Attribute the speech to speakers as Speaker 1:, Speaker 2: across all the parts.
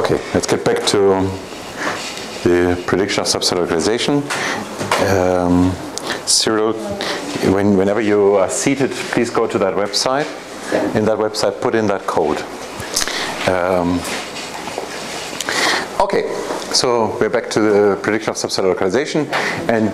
Speaker 1: Okay, let's get back to the prediction of subset localization. Cyril, whenever you are seated, please go to that website. In that website, put in that code. Okay, so we're back to the prediction of subset localization, and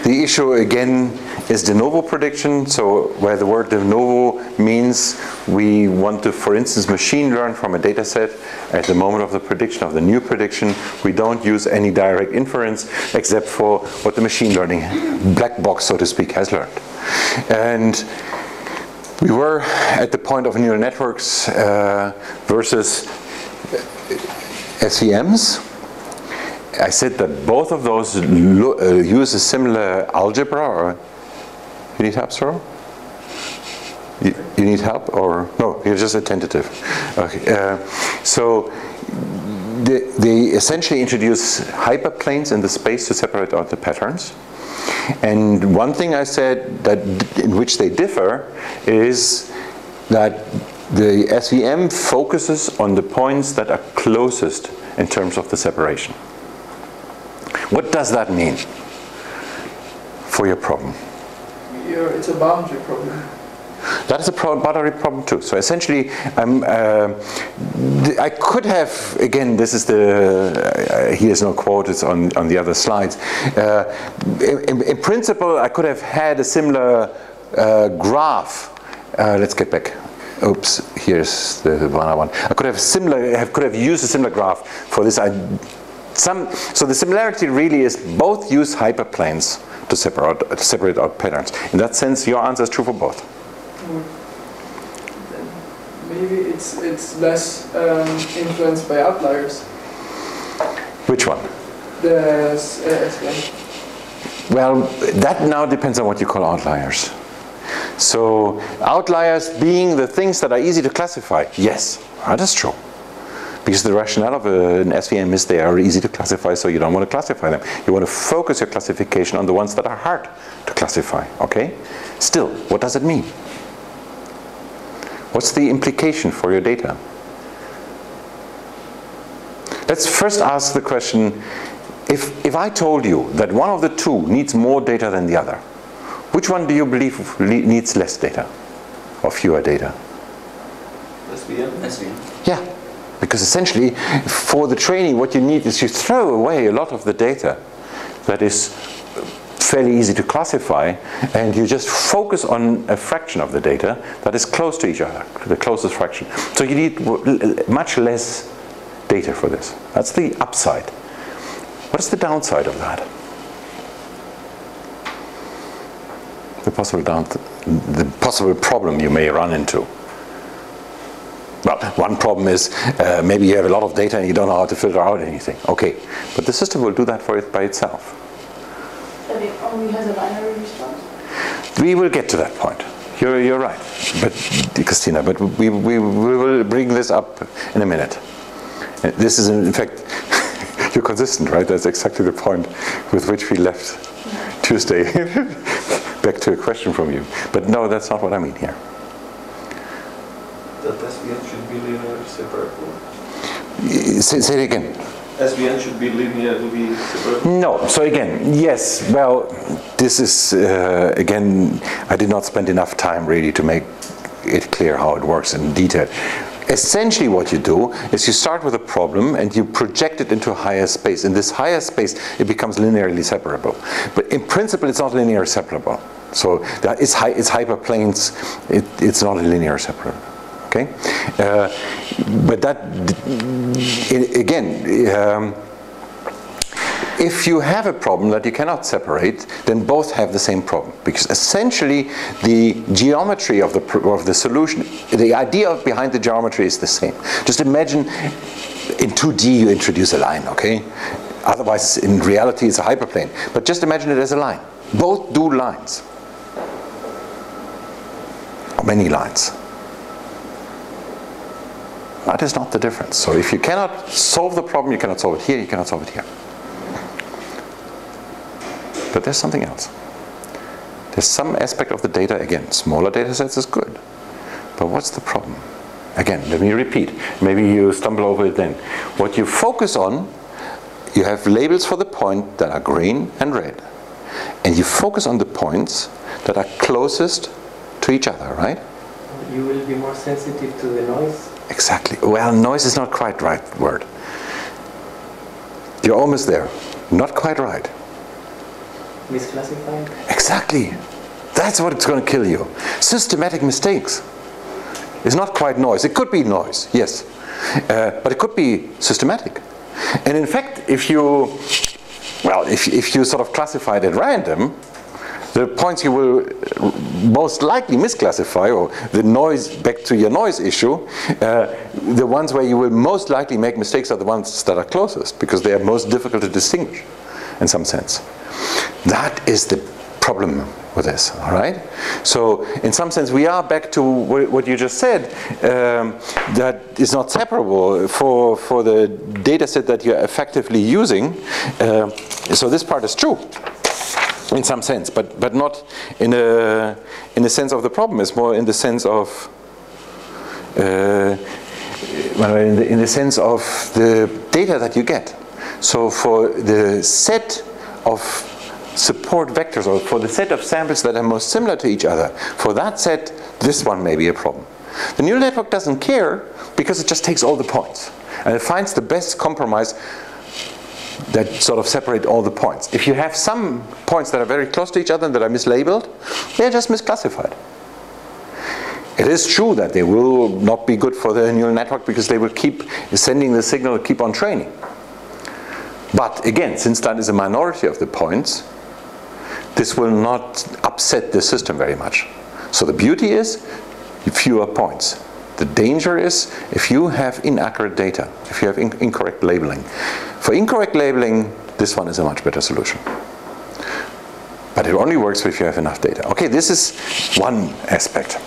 Speaker 1: the issue again is de novo prediction. So where the word de novo means we want to, for instance, machine learn from a data set at the moment of the prediction of the new prediction. We don't use any direct inference except for what the machine learning black box, so to speak, has learned. And we were at the point of neural networks versus SVMs. I said that both of those use a similar algebra. Or you need help, Cyril? You need help, or no? You're just a tentative. Okay. So they essentially introduce hyperplanes in the space to separate out the patterns. And one thing I said that in which they differ is that the SVM focuses on the points that are closest in terms of the separation. What does that mean for your problem?
Speaker 2: It's a boundary problem.
Speaker 1: That is a boundary problem too. So essentially, I could have, again, this is the, here's no quote, it's on the other slides. In principle, I could have had a similar graph. Let's get back. Oops, here's the one. I could have used a similar graph for this. So the similarity really is both use hyperplanes to separate out patterns. In that sense, your answer is true for both.
Speaker 2: Maybe it's less influenced by outliers.
Speaker 1: Which one?
Speaker 2: The SVM.
Speaker 1: Well, that now depends on what you call outliers. So outliers being the things that are easy to classify. Yes, that is true. Because the rationale of an SVM is they are easy to classify, so you don't want to classify them. You want to focus your classification on the ones that are hard to classify, okay? Still, what does it mean? What's the implication for your data? Let's first ask the question, if I told you that one of the two needs more data than the other, which one do you believe needs less data or fewer data?
Speaker 3: SVM.
Speaker 1: Yeah. Because essentially, for the training, what you need is you throw away a lot of the data that is fairly easy to classify, and you just focus on a fraction of the data that is close to each other, the closest fraction. So you need much less data for this. That's the upside. What is the downside of that? The possible problem you may run into. Well, one problem is maybe you have a lot of data and you don't know how to filter out anything. Okay, but the system will do that for it by itself.
Speaker 4: But it only has a binary response?
Speaker 1: We will get to that point. You're right, but Christina. But we will bring this up in a minute. This is in fact you're consistent, right? That's exactly the point with which we left Tuesday. Back to a question from you. But no, that's not what I mean here.
Speaker 3: That SVM should be linearly separable?
Speaker 1: Say it again.
Speaker 3: SVM should be linearly separable?
Speaker 1: No. So again, yes. Well, this is, again, I did not spend enough time really to make it clear how it works in detail. Essentially what you do is you start with a problem and you project it into a higher space. In this higher space, it becomes linearly separable. But in principle, it's not linearly separable. So that it's hyperplanes. It's not a linear separable. Okay, but that again, if you have a problem that you cannot separate, then both have the same problem, because essentially the geometry of the solution, the idea behind the geometry is the same. Just imagine in 2D you introduce a line, okay? Otherwise, in reality, it's a hyperplane. But just imagine it as a line. Both do lines, or many lines. That is not the difference. So if you cannot solve the problem, you cannot solve it here, you cannot solve it here. But there's something else. There's some aspect of the data, again, smaller data sets is good. But what's the problem? Again, let me repeat. Maybe you stumble over it then. What you focus on, you have labels for the point that are green and red. And you focus on the points that are closest to each other, right?
Speaker 5: You will be more sensitive to the noise.
Speaker 1: Exactly. Well, noise is not quite the right word. You're almost there. Not quite right.
Speaker 5: Misclassified?
Speaker 1: Exactly. That's what it's going to kill you. Systematic mistakes. It's not quite noise. It could be noise, yes. But it could be systematic. And in fact, if you sort of classify it at random, the points you will most likely misclassify, or the noise, back to your noise issue, the ones where you will most likely make mistakes are the ones that are closest, because they are most difficult to distinguish in some sense. That is the problem with this, all right? So in some sense we are back to what you just said, that is not separable for the data set that you're effectively using. So this part is true in some sense, but not in the sense of the problem. It's more in the sense of in the sense of the data that you get. So for the set of support vectors, or for the set of samples that are most similar to each other, for that set, this one may be a problem. The neural network doesn't care, because it just takes all the points and it finds the best compromise that sort of separate all the points. If you have some points that are very close to each other and that are mislabeled, they're just misclassified. It is true that they will not be good for the neural network, because they will keep sending the signal, keep on training. But again, since that is a minority of the points, this will not upset the system very much. So the beauty is fewer points. The danger is if you have inaccurate data, if you have incorrect labeling. For incorrect labeling, this one is a much better solution. But it only works if you have enough data. Okay, this is one aspect.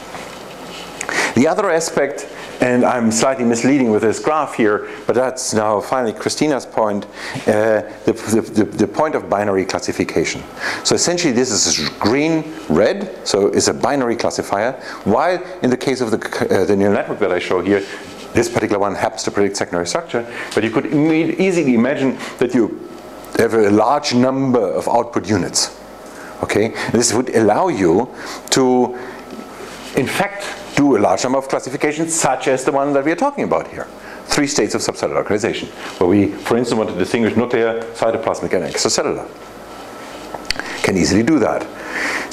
Speaker 1: The other aspect, and I'm slightly misleading with this graph here, but that's now finally Christina's point, the point of binary classification. So essentially this is green, red, so it's a binary classifier, while in the case of the neural network that I show here, this particular one happens to predict secondary structure, but you could easily imagine that you have a large number of output units. Okay? This would allow you to, in fact, do a large number of classifications, such as the one that we are talking about here. 3 states of subcellular localization, where we, for instance, want to distinguish nuclear, cytoplasmic, and extracellular. Can easily do that.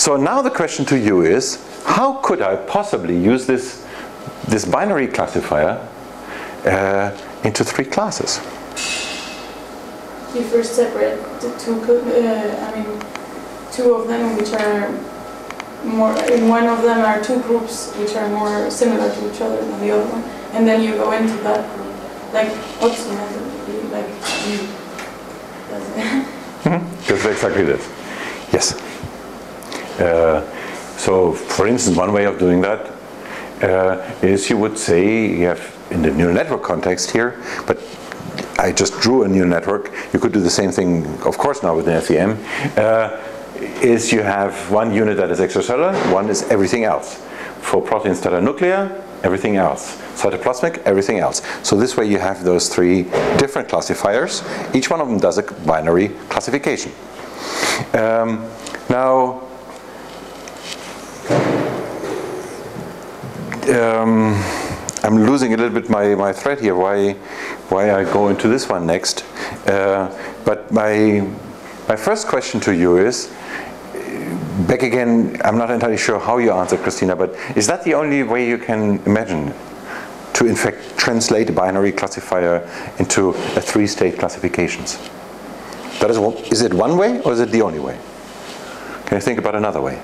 Speaker 1: So now the question to you is, how could I possibly use this binary classifier into 3 classes?
Speaker 4: You first separate the two of them, which are more, in one of them are 2 groups which are more similar to each other than the other one, and then you go into that group, like what's the method? Like you,
Speaker 1: That's exactly this. Yes. So, for instance, one way of doing that is you would say, you have in the neural network context here, but I just drew a neural network. You could do the same thing, of course, now with an SVM. Is you have one unit that is extracellular, one is everything else. For proteins that are nuclear, everything else. Cytoplasmic, everything else. So this way you have those 3 different classifiers. Each one of them does a binary classification. Now, I'm losing a little bit my thread here, why I go into this one next. But my first question to you is, back again, I'm not entirely sure how you answer, Christina, but is that the only way you can imagine to in fact translate a binary classifier into a 3-state classifications? That is it one way, or is it the only way? Can you think about another way?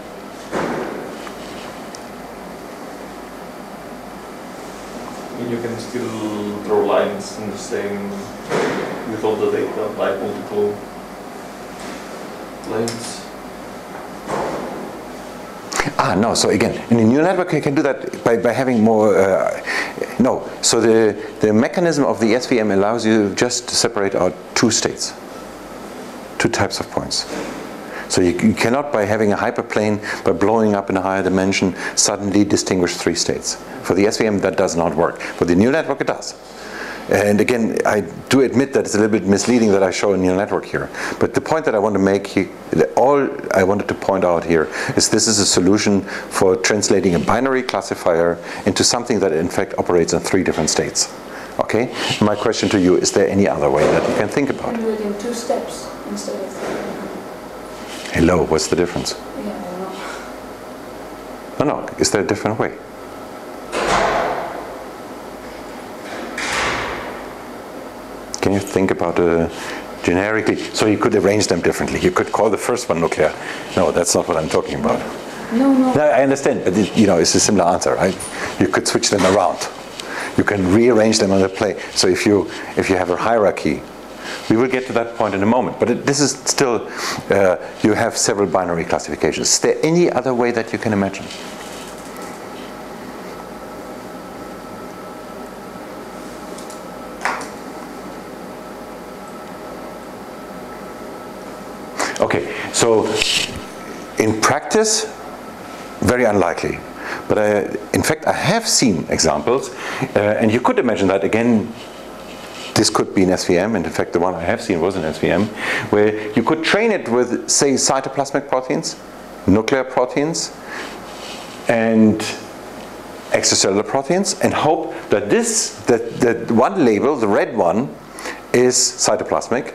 Speaker 3: You can still draw lines in the same, with all the data, like multiple lanes.
Speaker 1: No, so again, in a neural network you can do that by having more, no. So the mechanism of the SVM allows you just to separate out 2 states, 2 types of points. So you cannot, by having a hyperplane, by blowing up in a higher dimension, suddenly distinguish 3 states. For the SVM, that does not work. For the neural network, it does. And again, I do admit that it's a little bit misleading that I show a neural network here. But the point that I want to make here, all I wanted to point out here, is this is a solution for translating a binary classifier into something that in fact operates in 3 different states. Okay? My question to you, is there any other way that you can think about
Speaker 4: You
Speaker 1: it?
Speaker 4: do it in 2 steps instead of 3.
Speaker 1: Hello, what's the difference?
Speaker 4: Yeah, I don't know.
Speaker 1: No, is there a different way? Can you think about generically? So you could arrange them differently. You could call the first one nuclear. No, that's not what I'm talking about.
Speaker 4: No.
Speaker 1: No, I understand, but it's a similar answer, right? You could switch them around. You can rearrange them on the plane. So if you have a hierarchy, we will get to that point in a moment. But this is still, you have several binary classifications. Is there any other way that you can imagine? Okay, so in practice, very unlikely. But in fact, I have seen examples, and you could imagine that again. This could be an SVM, and in fact, the one I have seen was an SVM, where you could train it with, say, cytoplasmic proteins, nuclear proteins, and extracellular proteins, and hope that that one label, the red one, is cytoplasmic.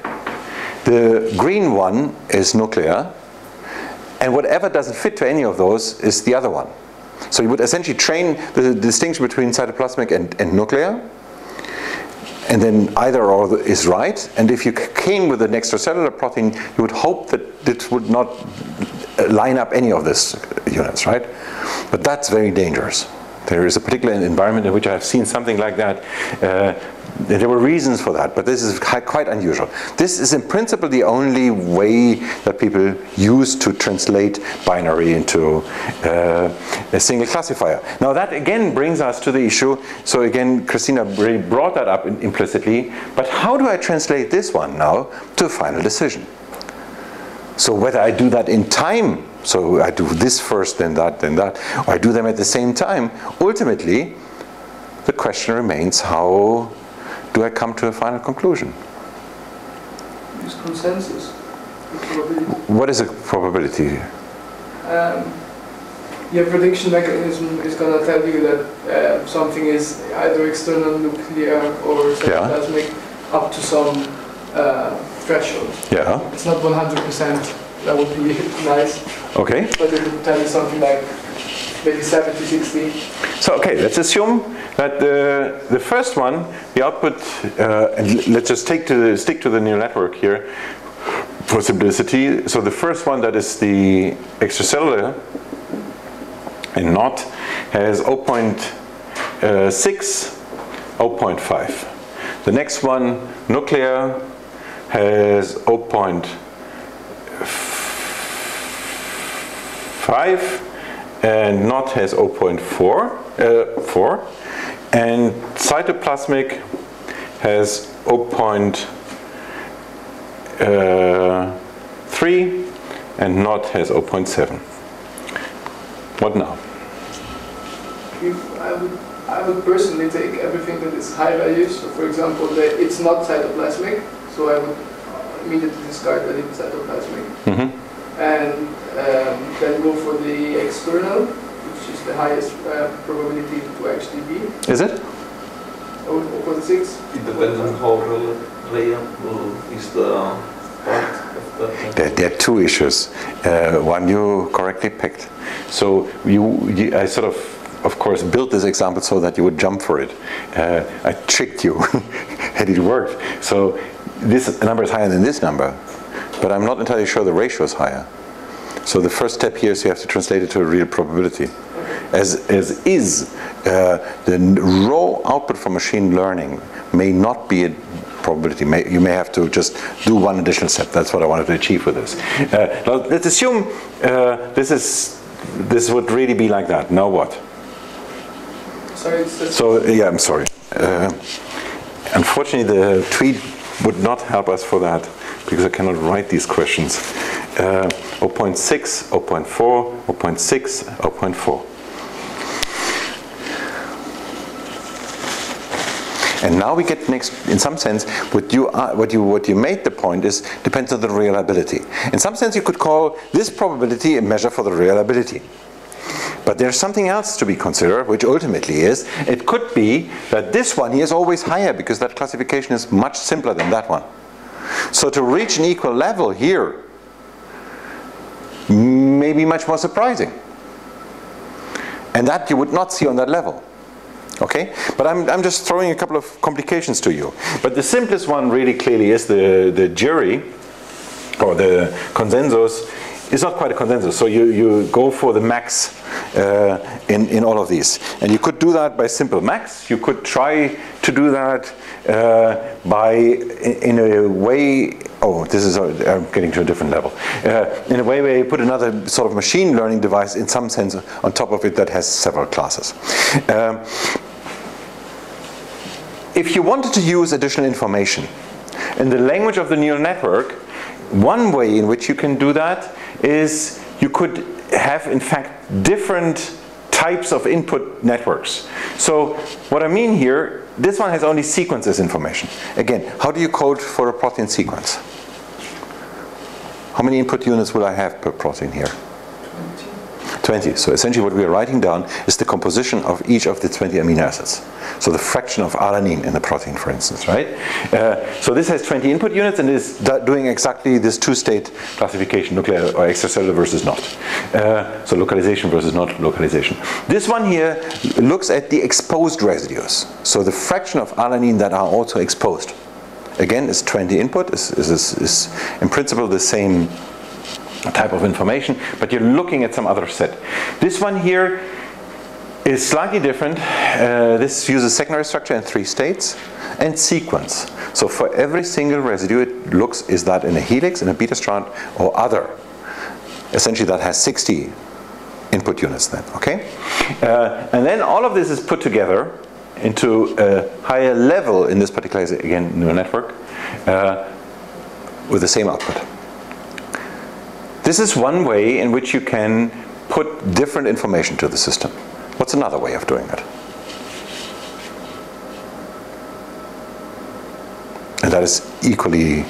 Speaker 1: The green one is nuclear, and whatever doesn't fit to any of those is the other one. So you would essentially train the distinction between cytoplasmic and nuclear, and then either or is right. And if you came with an extracellular protein, you would hope that it would not line up any of these units, right? But that's very dangerous. There is a particular environment in which I have seen something like that. There were reasons for that, but this is quite unusual. This is in principle the only way that people use to translate binary into a single classifier. Now that again brings us to the issue, so again Christina really brought that up implicitly, but how do I translate this one now to a final decision? So whether I do that in time, so I do this first, then that, or I do them at the same time, ultimately the question remains, how do I come to a final conclusion?
Speaker 2: Use consensus. Probability.
Speaker 1: What is a probability?
Speaker 2: Your prediction mechanism is going to tell you that something is either external nuclear or cytoplasmic up to some threshold.
Speaker 1: Yeah.
Speaker 2: It's not 100%, that would be nice.
Speaker 1: Okay.
Speaker 2: But it would tell you something like maybe 70, 60.
Speaker 1: So okay, let's assume that the first one, the output, and let's just stick to the neural network here for simplicity. So the first one, that is the extracellular and not, has 0.6, 0.5. The next one, nuclear, has 0.5, and not has 0.4, and cytoplasmic has 0.3, and not has 0.7. What now?
Speaker 2: I would personally take everything that is high values. So for example, it's not cytoplasmic, so I would immediately discard that it's cytoplasmic.
Speaker 1: Mm-hmm.
Speaker 2: And then go for the external, which is the highest probability to actually be.
Speaker 1: Is it?
Speaker 2: 0.6.
Speaker 3: It depends on how reliable is the part of that.
Speaker 1: There are two issues. One you correctly picked. So I sort of course, built this example so that you would jump for it. I tricked you, and it worked. So this number is higher than this number, but I'm not entirely sure the ratio is higher. So the first step here is you have to translate it to a real probability. As is, the raw output from machine learning may not be a probability. You may have to just do one additional step. That's what I wanted to achieve with this. Now let's assume this would really be like that. Now what?
Speaker 2: Sorry,
Speaker 1: So yeah, I'm sorry. Unfortunately, the tweet would not help us for that, because I cannot write these questions. 0.6, 0.4, 0.6, 0.4. And now we get next, in some sense, what you made the point is depends on the reliability. In some sense, you could call this probability a measure for the reliability. But there's something else to be considered, which ultimately is, it could be that this one here is always higher because that classification is much simpler than that one. So to reach an equal level here may be much more surprising. And that you would not see on that level. Okay? But I'm just throwing a couple of complications to you. But the simplest one really clearly is the jury, or the consensus, is not quite a consensus. So you go for the max in all of these. And you could do that by simple max. You could try to do that in a way, I'm getting to a different level. In a way where you put another sort of machine learning device in some sense on top of it that has several classes. If you wanted to use additional information in the language of the neural network, one way in which you can do that is you could have, in fact, different types of input networks. So what I mean here, this one has only sequences information. Again, how do you code for a protein sequence? How many input units will I have per protein here? 20. So essentially what we are writing down is the composition of each of the 20 amino acids. So the fraction of alanine in the protein, for instance, right? So this has 20 input units and is doing exactly this two-state classification, nuclear or extracellular versus not. So localization versus not localization. This one here looks at the exposed residues. So the fraction of alanine that are also exposed. Again, is 20 input, is in principle the same type of information, but you're looking at some other set. This one here is slightly different. This uses secondary structure in 3 states and sequence. So for every single residue it looks, is that in a helix, in a beta strand, or other. Essentially that has 60 input units then, okay? And then all of this is put together into a higher level in this particular, again, neural network, with the same output. This is one way in which you can put different information to the system. What's another way of doing it? And that is equally,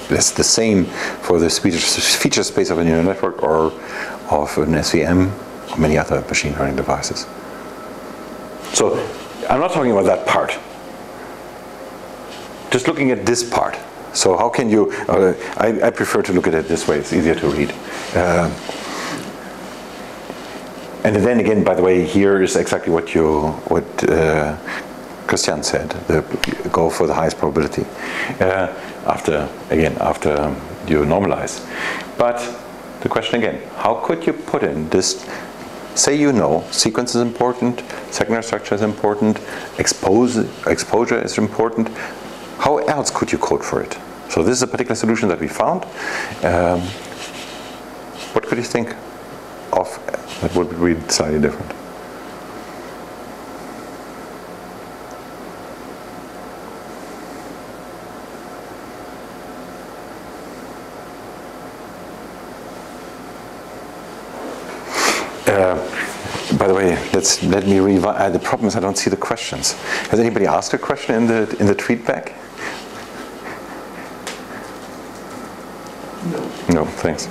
Speaker 1: that's the same for the feature space of a neural network or of an SVM or many other machine learning devices. So I'm not talking about that part. Just looking at this part. So how can you, I prefer to look at it this way, it's easier to read. And then again, by the way, here is exactly what Christian said, go for the highest probability after you normalize. But the question again, how could you put in this, say you know, sequence is important, secondary structure is important, exposure is important, how else could you code for it? So this is a particular solution that we found. What could you think of that would be slightly different? By the way, let me revise. The problem is I don't see the questions. Has anybody asked a question in the tweetback? No, thanks.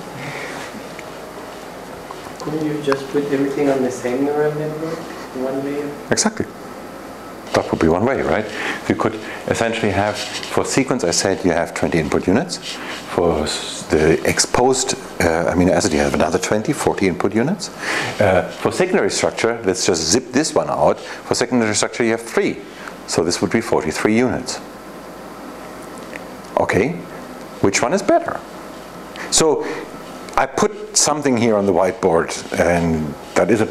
Speaker 5: Couldn't you just put everything on the same neural network, one layer?
Speaker 1: Exactly. That would be one way, right? You could essentially have, for sequence, I said you have 20 input units. For the exposed amino acid, you have another 40 input units. For secondary structure, let's just zip this one out. For secondary structure, you have 3. So this would be 43 units. Okay, which one is better? So I put something here on the whiteboard, and that is a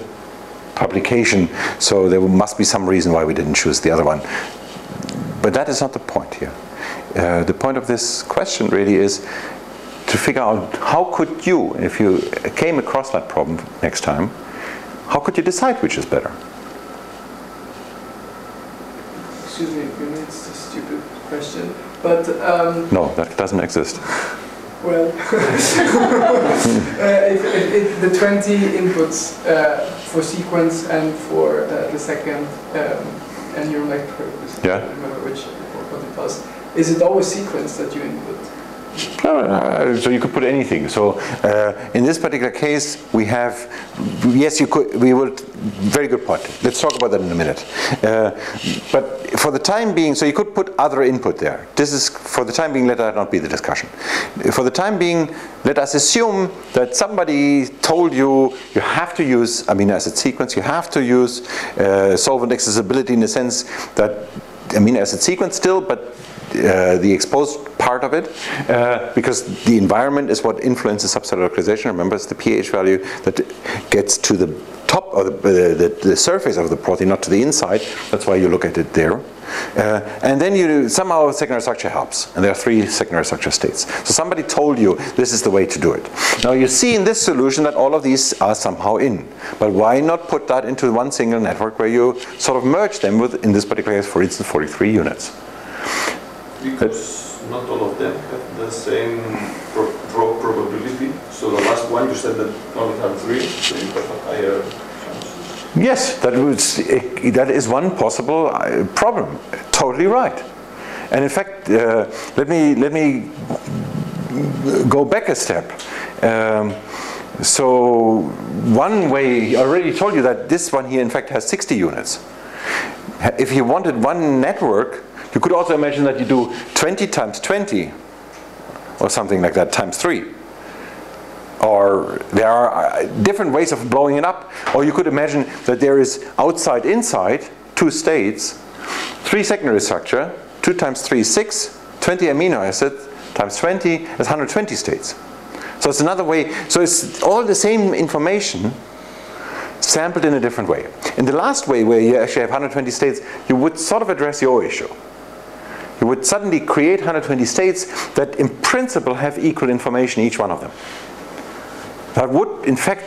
Speaker 1: publication, so there must be some reason why we didn't choose the other one. But that is not the point here. The point of this question really is to figure out how could you, if you came across that problem next time, how could you decide which is better?
Speaker 2: Excuse me, it's a stupid question, but...
Speaker 1: No, that doesn't exist.
Speaker 2: Well, the 20 inputs for sequence and for the second neural network, I don't remember what it was. Is it always sequence that you input?
Speaker 1: No, so you could put anything. So in this particular case, we have, yes, you could, we will, very good point. Let's talk about that in a minute. But for the time being, so you could put other input there. This is, for the time being, let that not be the discussion. For the time being, let us assume that somebody told you, you have to use amino acid sequence, you have to use solvent accessibility in the sense that amino acid sequence still, but the exposed part of it, because the environment is what influences subcellular localization. Remember, it's the pH value that gets to the top of the surface of the protein, not to the inside. That's why you look at it there. And then you somehow secondary structure helps, and there are 3 secondary structure states. So somebody told you this is the way to do it. Now you see in this solution that all of these are somehow in, but why not put that into one single network where you sort of merge them with, in this particular case, for instance, 43 units.
Speaker 3: Because not all of them have the same draw probability. So the last one you said that only have 3, so you have a higher chance.
Speaker 1: Yes, that is one possible problem. Totally right. And in fact, let me go back a step. So one way, I already told you that this one here in fact has 60 units. If you wanted one network, you could also imagine that you do 20 times 20 or something like that times 3. Or there are different ways of blowing it up. Or you could imagine that there is outside, inside, 2 states, 3 secondary structure, 2 times 3 is 6, 20 amino acids times 20 is 120 states. So it's another way. So it's all the same information sampled in a different way. In the last way, where you actually have 120 states, you would sort of address your issue. You would suddenly create 120 states that in principle have equal information, each one of them. That would, in fact,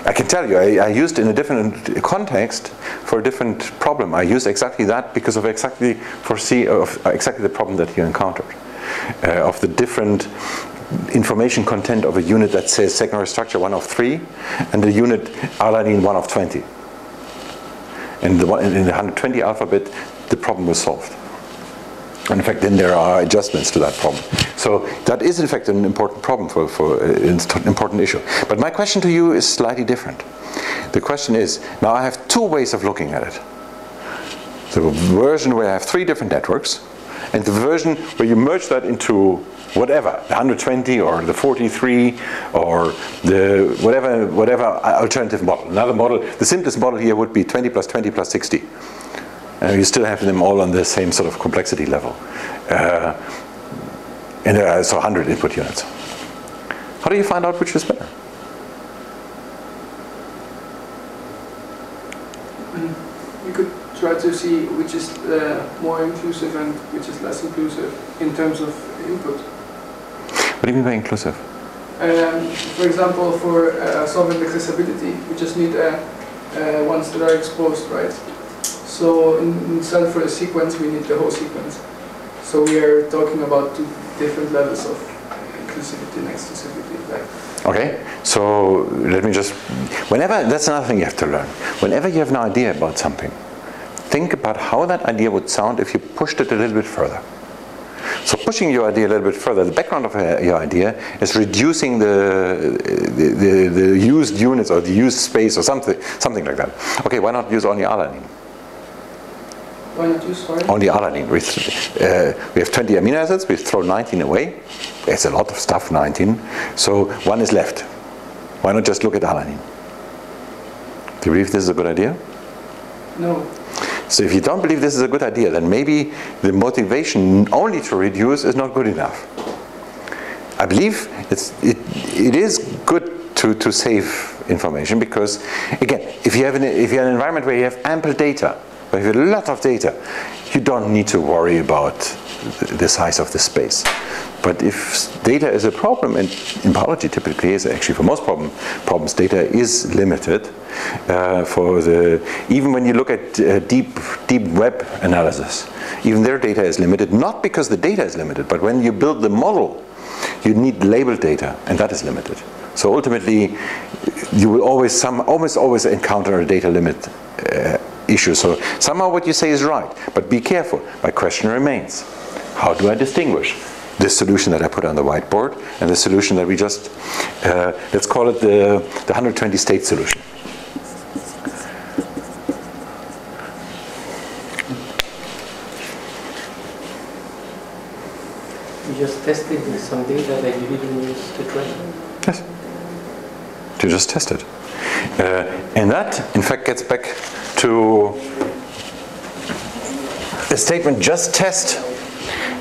Speaker 1: I can tell you, I used in a different context for a different problem. I used exactly that because of exactly the problem that you encountered, of the different information content of a unit that says secondary structure 1 of 3 and the unit alanine 1 of 20. And in the 120 alphabet, the problem was solved. And in fact, then there are adjustments to that problem. So that is in fact an important problem for an important issue. But my question to you is slightly different. The question is, now I have 2 ways of looking at it. The version where I have 3 different networks, and the version where you merge that into whatever, the 120 or the 43 or the whatever alternative model. Another model, the simplest model here would be 20 plus 20 plus 60. You still have them all on the same sort of complexity level. And so 100 input units. How do you find out which is better?
Speaker 2: You could try to see which is more inclusive and which is less inclusive in terms of input.
Speaker 1: What do you mean by inclusive?
Speaker 2: For example, for solvent accessibility, we just need ones that are exposed, right? So instead for a sequence, we need the whole sequence. So we are talking about 2 different levels of inclusivity and exclusivity.
Speaker 1: Okay, so let me just, that's another thing you have to learn. Whenever you have an idea about something, think about how that idea would sound if you pushed it a little bit further. So pushing your idea a little bit further, the background of your idea is reducing the used units or the used space or something like that. Okay, why not use only alanine?
Speaker 2: Why not use, sorry?
Speaker 1: Only alanine. We have 20 amino acids, we throw 19 away. It's a lot of stuff, 19. So 1 is left. Why not just look at alanine? Do you believe this is a good idea?
Speaker 2: No.
Speaker 1: So if you don't believe this is a good idea, then maybe the motivation only to reduce is not good enough. I believe it is good to save information because, again, if you have an environment where you have ample data, where you have a lot of data, you don't need to worry about the size of the space. But if data is a problem, and in biology typically is actually for most problems, data is limited. Even when you look at deep web analysis, even their data is limited, not because the data is limited, but when you build the model, you need labeled data, and that is limited. So ultimately, you will almost always encounter a data limit issue. So somehow what you say is right, but be careful. My question remains: how do I distinguish this solution that I put on the whiteboard and the solution that we just, let's call it the 120 state solution?
Speaker 5: You just tested with some data that you didn't use to train?
Speaker 1: Yes. To just test it. And that, in fact, gets back to the statement, just test.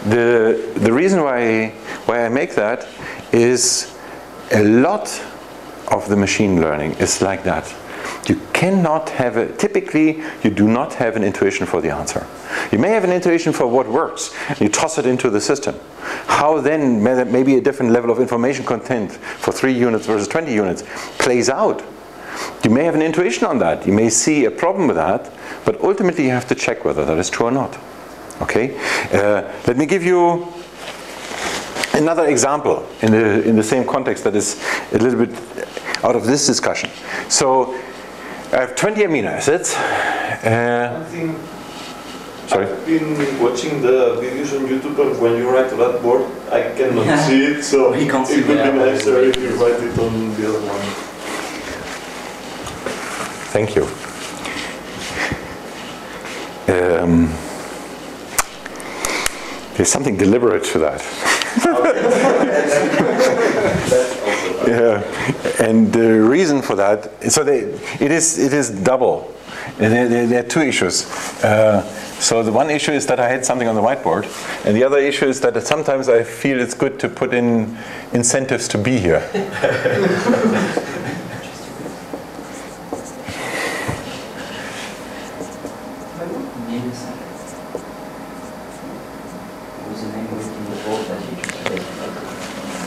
Speaker 1: The reason why I make that is a lot of the machine learning is like that. You cannot have typically you do not have an intuition for the answer. You may have an intuition for what works. You toss it into the system. How then maybe a different level of information content for 3 units versus 20 units plays out. You may have an intuition on that. You may see a problem with that, but ultimately you have to check whether that is true or not. Okay? Let me give you another example in the same context that is a little bit out of this discussion. So I have 20 amino acids. Sorry?
Speaker 3: I've been watching the videos on YouTube, and when you write to that board, I cannot see it, so it would be nicer if you write it on the other one.
Speaker 1: Thank you. There's something deliberate to that. Yeah, and the reason for that, so it is double. There are two issues. So the one issue is that I had something on the whiteboard, and the other issue is that sometimes I feel it's good to put in incentives to be here.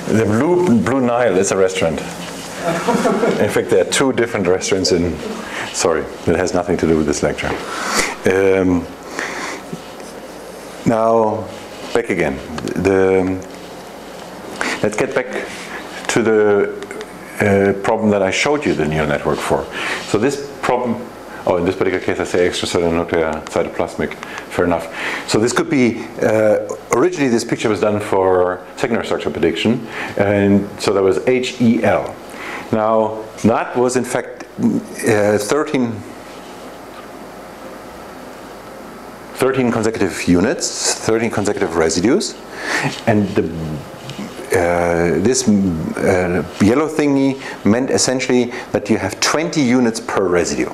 Speaker 1: The Blue Nile is a restaurant. In fact, there are 2 different restaurants in. Sorry, that has nothing to do with this lecture. Now, back again. Let's get back to the problem that I showed you the neural network for. So this problem, in this particular case I say extracellular nuclear cytoplasmic, fair enough. So this could be, originally this picture was done for secondary structure prediction, and so that was HEL. Now, that was in fact 13 consecutive units, 13 consecutive residues, and this yellow thingy meant essentially that you have 20 units per residue.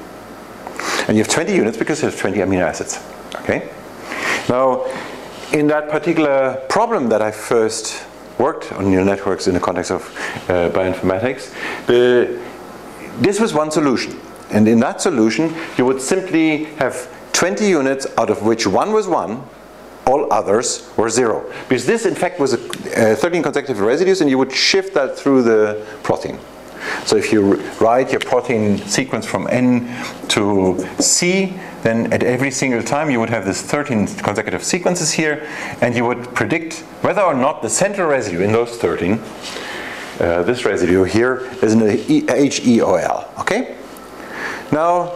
Speaker 1: And you have 20 units because you have 20 amino acids. Okay? Now, in that particular problem that I first worked on neural networks in the context of bioinformatics, this was one solution. And in that solution, you would simply have 20 units, out of which one was 1, all others were 0. Because this, in fact, was 13 consecutive residues, and you would shift that through the protein. So if you write your protein sequence from N to C, then at every single time you would have this 13 consecutive sequences here, and you would predict whether or not the central residue in those 13, this residue here, is an HEOL. Okay? Now,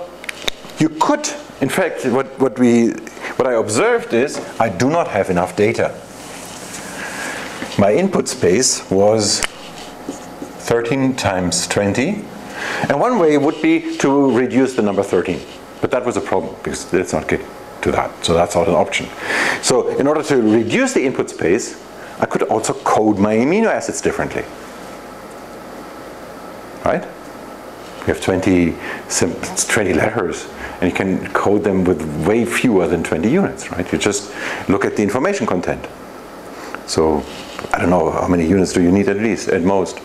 Speaker 1: you could, in fact, what I observed is I do not have enough data. My input space was 13 times 20, and one way would be to reduce the number 13, but that was a problem because let's not get to that, so that's not an option. So in order to reduce the input space, I could also code my amino acids differently, right? You have 20 letters, and you can code them with way fewer than 20 units, right? You just look at the information content. So I don't know how many units do you need at most.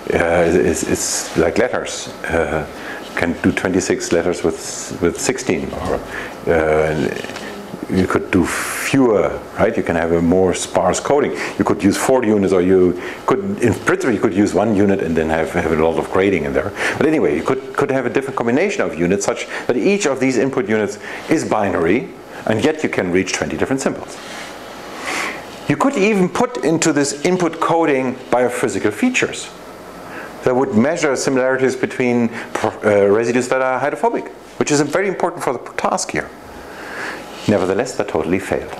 Speaker 1: It's like letters. Can do 26 letters with 16, or you could do fewer, right? You can have a more sparse coding. You could use 4 units, or you could, in principle, you could use 1 unit and then have a lot of grading in there. But anyway, you could have a different combination of units such that each of these input units is binary, and yet you can reach 20 different symbols. You could even put into this input coding biophysical features that would measure similarities between residues that are hydrophobic, which is very important for the task here. Nevertheless, that totally failed.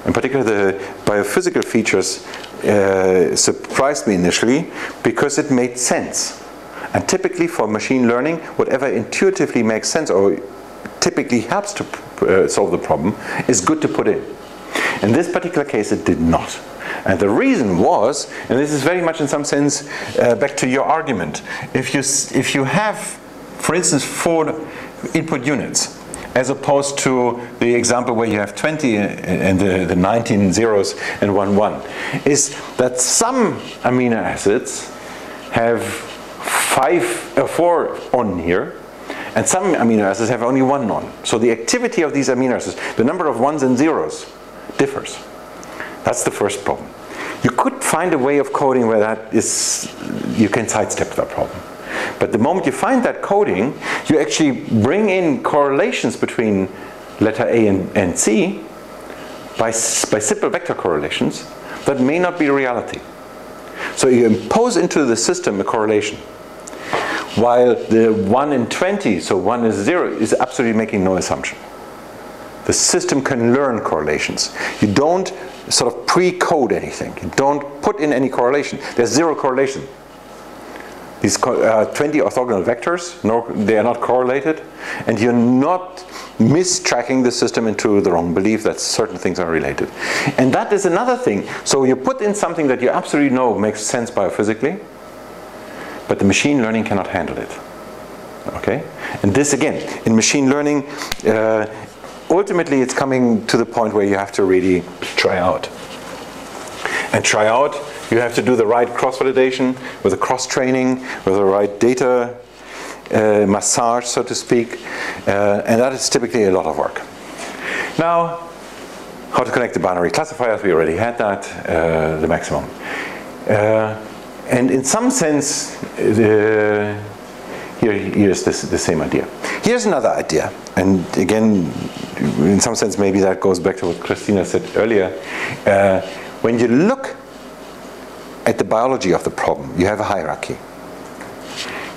Speaker 1: In particular, the biophysical features surprised me initially because it made sense. And typically for machine learning, whatever intuitively makes sense or typically helps to solve the problem is good to put in. In this particular case, it did not. And the reason was, and this is very much in some sense back to your argument, if you have, for instance, 4 input units, as opposed to the example where you have 20 and the 19 zeros and 1 1, is that some amino acids have 4 on here, and some amino acids have only 1 on. So the activity of these amino acids, the number of 1s and zeros, differs. That's the first problem. You could find a way of coding where that is, you can sidestep that problem. But the moment you find that coding, you actually bring in correlations between letter A and C by simple vector correlations that may not be reality. So you impose into the system a correlation, while the 1 in 20, so 1 is 0, is absolutely making no assumption. The system can learn correlations. You don't sort of pre-code anything. You don't put in any correlation. There's 0 correlation. These 20 orthogonal vectors, no, they are not correlated, and you're not mistracking the system into the wrong belief that certain things are related. And that is another thing. So you put in something that you absolutely know makes sense biophysically, but the machine learning cannot handle it. Okay? And this again, in machine learning, ultimately it's coming to the point where you have to really try out. And try out, you have to do the right cross-validation with the cross-training, with the right data massage, so to speak, and that is typically a lot of work. Now, how to connect the binary classifiers, we already had that, the maximum. And in some sense, here's the same idea. Here's another idea, and again, in some sense maybe that goes back to what Christina said earlier. When you look at the biology of the problem, you have a hierarchy.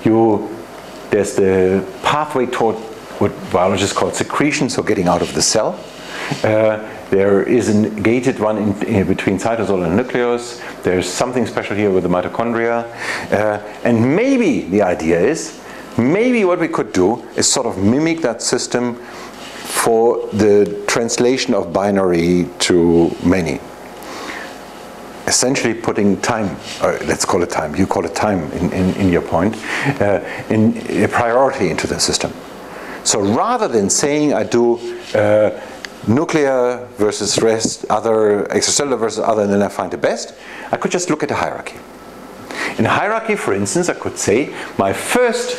Speaker 1: There's the pathway toward what biologists call secretion, so getting out of the cell. There is a gated one in between cytosol and nucleus. There's something special here with the mitochondria. And maybe the idea is, maybe what we could do is sort of mimic that system for the translation of binary to many. Essentially putting time, let's call it time, you call it time in your point, in a priority into the system. So rather than saying I do nuclear versus rest, other extracellular versus other, and then I find the best, I could just look at the hierarchy. In a hierarchy, for instance, I could say my first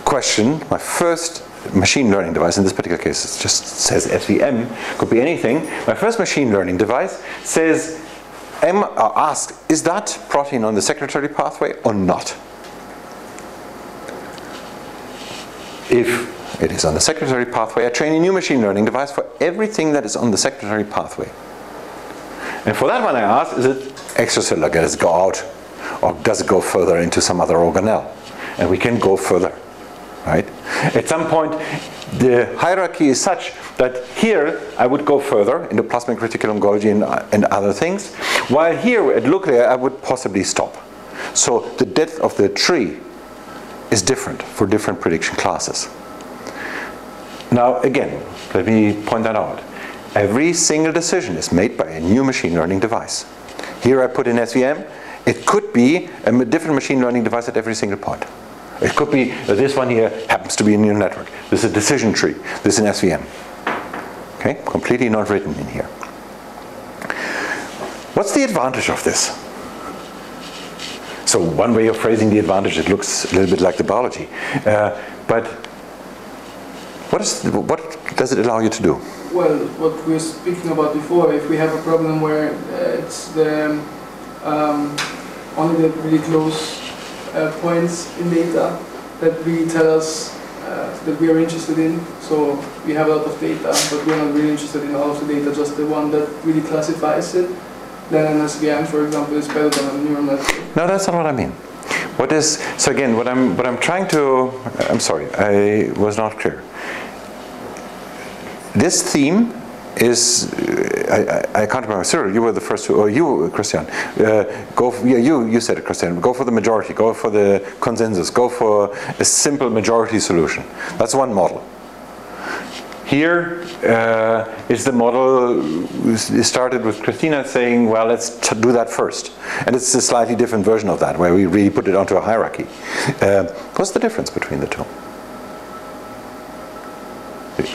Speaker 1: question, my first machine learning device, in this particular case it just says SVM, could be anything. My first machine learning device says, ask, is that protein on the secretory pathway or not? If it is on the secretory pathway, I train a new machine learning device for everything that is on the secretory pathway. And for that one I ask, is it extracellular? Does it go out? Or does it go further into some other organelle? And we can go further, right? At some point, the hierarchy is such that here I would go further into plasmic reticulum Golgi and other things, while here at nuclear I would possibly stop. So the depth of the tree is different for different prediction classes. Now again, let me point that out. Every single decision is made by a new machine learning device. Here I put in SVM. It could be a different machine learning device at every single point. It could be this one here happens to be a neural network. This is a decision tree. This is an SVM. Okay, completely not written in here. What's the advantage of this? So one way of phrasing the advantage, it looks a little bit like the biology. But what does it allow you to do?
Speaker 2: Well, what we were speaking about before, if we have a problem where it's the only the really close points in data that really tell us that we are interested in. So we have a lot of data, but we're not really interested in all of the data, just the one that really classifies it. Then an SVM, for example, is better than a neural network.
Speaker 1: No, that's not what I mean. What is, so again, what I'm trying to, I'm sorry, I was not clear. This theme is, I can't remember, Cyril, you were the first to, or you, Christian, go for, yeah, you said it, Christian, go for the majority, go for the consensus, go for a simple majority solution. That's one model. Here is the model, it started with Christina saying, well, let's do that first. And it's a slightly different version of that, where we really put it onto a hierarchy. What's the difference between the two?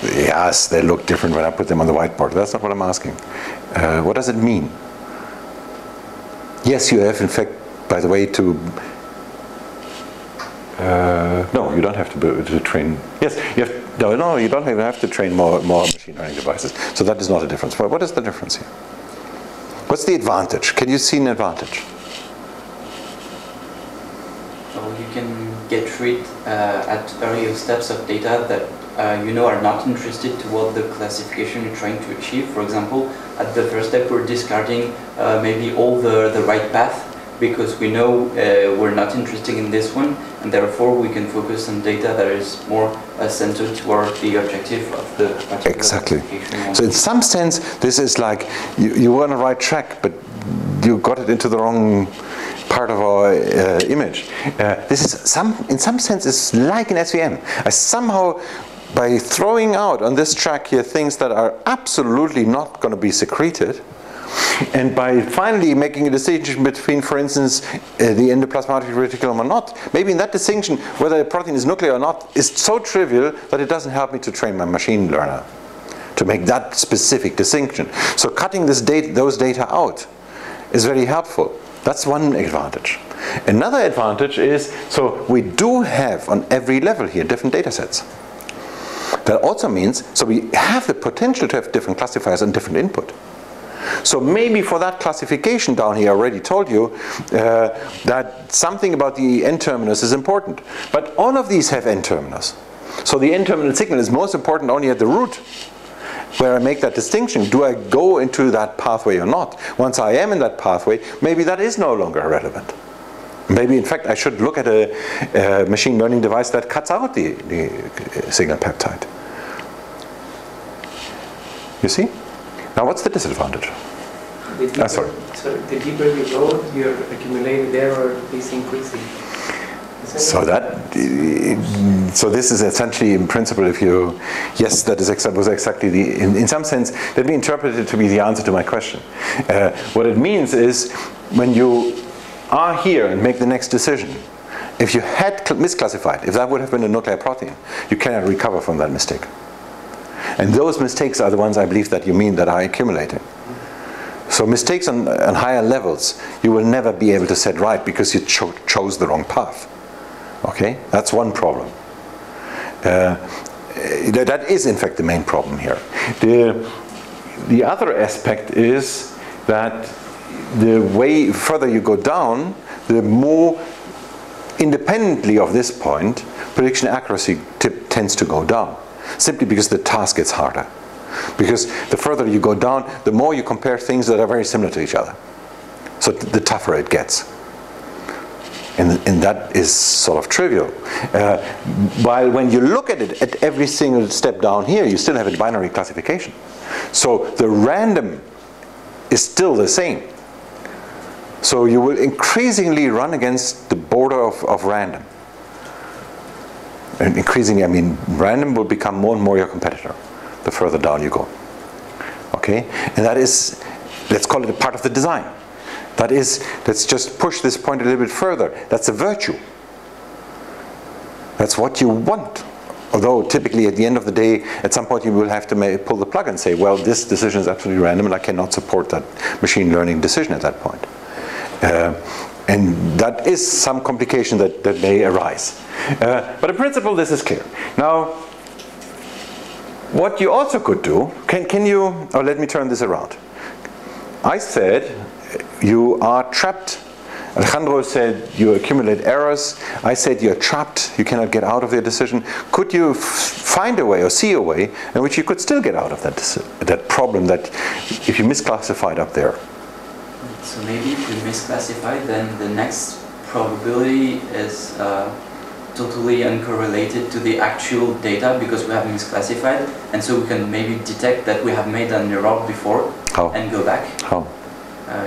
Speaker 1: Yes, they look different when I put them on the whiteboard. That's not what I'm asking. What does it mean? Yes, you have, in fact, by the way, to... no, you don't have to train... Yes, you have... No, you don't even have to train more machine learning devices. So that is not a difference. What is the difference here? What's the advantage? Can you see an advantage?
Speaker 6: Well, you can get rid at earlier steps of data that you know are not interested toward the classification you're trying to achieve. For example, at the first step we're discarding maybe all the right path because we know we're not interested in this one, and therefore we can focus on data that is more centered toward the objective of the particular
Speaker 1: exactly.
Speaker 6: classification.
Speaker 1: So in some sense this is like you were on the right track, but you got it into the wrong part of our image. This is in some sense it's like an SVM. I somehow, by throwing out on this track here things that are absolutely not going to be secreted, and by finally making a distinction between, for instance, the endoplasmatic reticulum or not, maybe in that distinction whether a protein is nuclear or not is so trivial that it doesn't help me to train my machine learner to make that specific distinction. So cutting those data out is very helpful. That's one advantage. Another advantage is, so we do have on every level here different data sets. That also means, so we have the potential to have different classifiers and different input. So maybe for that classification down here, I already told you that something about the N-terminus is important. But all of these have N-terminus. So the N-terminal signal is most important only at the root, where I make that distinction. Do I go into that pathway or not? Once I am in that pathway, maybe that is no longer relevant. Maybe, in fact, I should look at a machine learning device that cuts out the signal peptide. You see? Now, what's the disadvantage? Sorry.
Speaker 5: So the deeper you go, your accumulated error is increasing.
Speaker 1: So so this is essentially, in principle, if you, yes, that was exactly the, in some sense, let me interpret it to be the answer to my question. What it means is, when you are here and make the next decision, if you had misclassified, if that would have been a nuclear protein, you cannot recover from that mistake. And those mistakes are the ones I believe that you mean that are accumulating. So mistakes on higher levels, you will never be able to set right because you chose the wrong path. Okay, that's one problem. That is in fact the main problem here. The other aspect is that the way further you go down, the more independently of this point, prediction accuracy tends to go down. Simply because the task gets harder. Because the further you go down, the more you compare things that are very similar to each other. So the tougher it gets. And that is sort of trivial. While when you look at it at every single step down here, you still have a binary classification. So the random is still the same. So you will increasingly run against the border of random. And increasingly, I mean, random will become more and more your competitor the further down you go. Okay? And that is, let's call it a part of the design. That is, let's just push this point a little bit further. That's a virtue. That's what you want. Although typically at the end of the day, at some point you will have to pull the plug and say, well, this decision is absolutely random and I cannot support that machine learning decision at that point. And that is some complication that may arise. But in principle, this is clear. Now, what you also could do, can you, or let me turn this around. I said you are trapped. Alejandro said you accumulate errors. I said you're trapped, you cannot get out of your decision. Could you find a way or see a way in which you could still get out of that problem that if you misclassified up there?
Speaker 6: So maybe if we misclassify, then the next probability is totally uncorrelated to the actual data because we have misclassified, and so we can maybe detect that we have made an error before.
Speaker 1: How?
Speaker 6: And go back.
Speaker 1: How?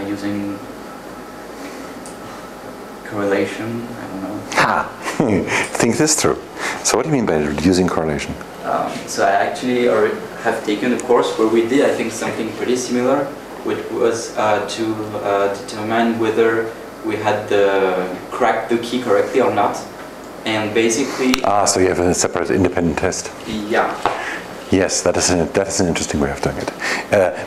Speaker 6: Using correlation, I don't know.
Speaker 1: Ha! Think this through. So what do you mean by using correlation?
Speaker 6: So I actually have taken a course where we did, I think, something pretty similar, which was to determine whether we had cracked the key correctly or not. And basically...
Speaker 1: so you have a separate independent test.
Speaker 6: Yeah.
Speaker 1: Yes, that is an interesting way of doing it.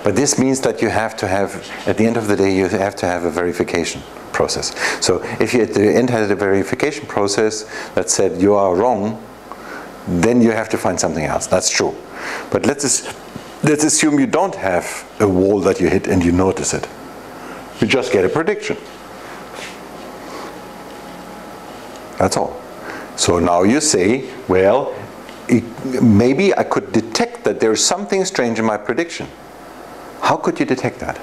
Speaker 1: But this means that you have to have, at the end of the day, you have to have a verification process. So if you at the end had a verification process that said you are wrong, then you have to find something else. That's true. But let's assume you don't have a wall that you hit and you notice it. You just get a prediction. That's all. So now you say, well, maybe I could detect that there is something strange in my prediction. How could you detect that?